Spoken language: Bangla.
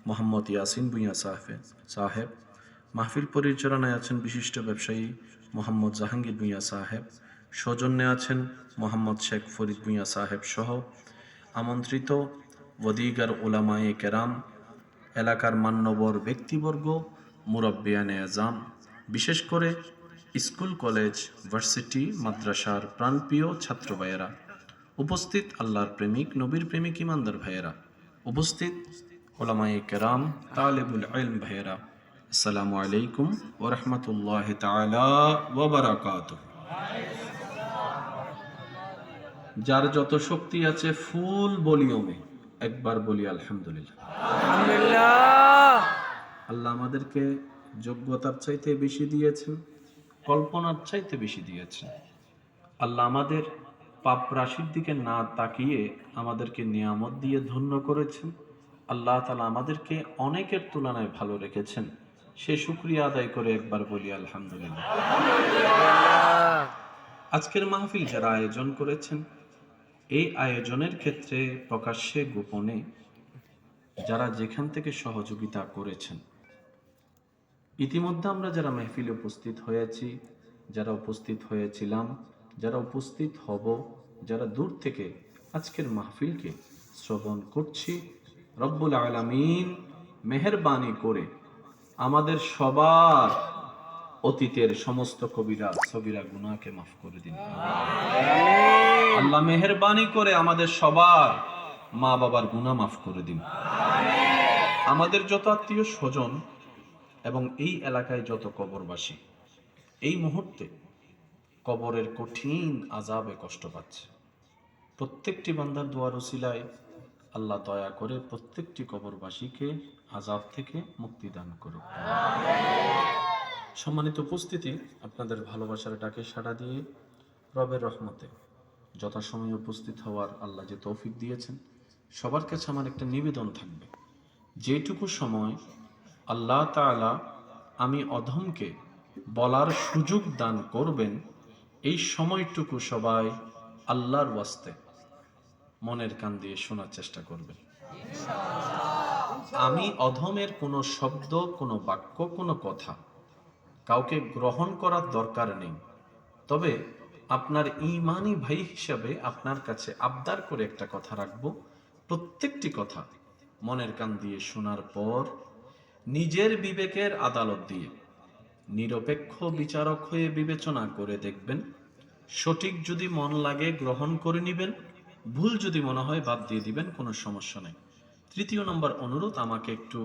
মোহাম্মদ ইয়াসিন ভূঁইয়া সাহেব। মাহফিল পরিচালনায় আছেন বিশিষ্ট ব্যবসায়ী মোহাম্মদ জাহাঙ্গীর ভূঁইয়া সাহেব। সৌজন্যে আছেন মোহাম্মদ শেখ ফরিদ ভূঁইয়া সাহেব সহ আমন্ত্রিত ওদিগার ওলামায়ে কেরাম, এলাকার মান্যবর ব্যক্তিবর্গ, মুরব্বিয়ানে আজম, বিশেষ করে স্কুল, কলেজ, ভার্সিটি, মাদ্রাসার প্রাণপ্রিয় ছাত্র ভাইয়েরা, উপস্থিত আল্লাহর প্রেমিক, নবীর প্রেমিক ইমানদার ভাইয়েরা, উপস্থিত ওলামায়ে কেরাম, তালেবুল ইলম ভাইয়েরা, আসসালামু আলাইকুম ওয়া রাহমাতুল্লাহি তাআলা ওয়া বারাকাতুহু। যার যত শক্তি আছে ফুল ভলিউমে একবার বলি আলহামদুলিল্লাহ। আল্লাহ আমাদেরকে যোগ্যতার চাইতে বেশি দিয়েছেন, কল্পনার চাইতে বেশি দিয়েছেন। আল্লাহ আমাদের পাপ রাশির দিকে না তাকিয়ে আমাদেরকে নিয়ামত দিয়ে ধন্য করেছেন। আল্লাহ তাআলা আমাদেরকে অনেকের তুলনায় ভালো রেখেছেন, সে শুকরিয়া আদায় করে একবার বলি আলহামদুলিল্লাহ। আজকের মাহফিল যারা আয়োজন করেছেন, এই আয়োজনের ক্ষেত্রে প্রকাশ্যে গোপনে যারা যেখান থেকে সহযোগিতা করেছেন, ইতিমধ্যে আমরা যারা মাহফিলে উপস্থিত হয়েছি, যারা উপস্থিত হয়েছিলাম, যারা উপস্থিত হব, যারা দূর থেকে আজকের মাহফিলকে শ্রবণ করছি, রব্বুল আলামিন মেহেরবানি করে আমাদের সবার অতীতের সমস্ত কবিরা সগীরা গুনাহকে মাফ করে দিন। আল্লাহ মেহেরবানি করে আমাদের সবার মা বাবার গুনাহ মাফ করে দিন। আমাদের যত আত্মীয় স্বজন এবং এই এলাকায় যত কবরবাসী এই মুহূর্তে কবরের কঠিন আযাবে কষ্ট পাচ্ছে, প্রত্যেকটি বান্দার দোয়ার উসিলায় আল্লাহ দয়া করে প্রত্যেকটি কবরবাসীকে আযাব থেকে মুক্তি দান করুন। সম্মানিত উপস্থিতি, আপনাদের ভালোবাসার ডাকে সাড়া দিয়ে রবের রহমতে যথাসময়ে উপস্থিত হওয়ার আল্লাহ যে তৌফিক দিয়েছেন, সবার কাছে আমার একটা নিবেদন থাকবে, যেটুকু সময় আল্লাহ তাআলা আমি অধমকে বলার সুযোগ দান করবেন, এই সময়টুকু সবাই আল্লাহর ওয়াস্তে মনের কান দিয়ে শোনার চেষ্টা করবেন। আমি অধমের কোনো শব্দ, কোনো বাক্য, কোনো কথা কাউকে গ্রহণ করার দরকার নেই, তবে আপনার ঈমানি ভাই হিসাবে আপনার কাছে আবদার করে একটা কথা রাখবো, প্রত্যেকটি কথা মনের কান দিয়ে শোনার পর নিজের বিবেকের আদালত দিয়ে নিরপেক্ষ বিচারক হয়ে বিবেচনা করে দেখবেন, সঠিক যদি মন লাগে গ্রহণ করে নেবেন, ভুল যদি মনে হয় বাদ দিয়ে দিবেন, কোনো সমস্যা নেই। তৃতীয় নম্বর অনুরোধ, আমাকে একটু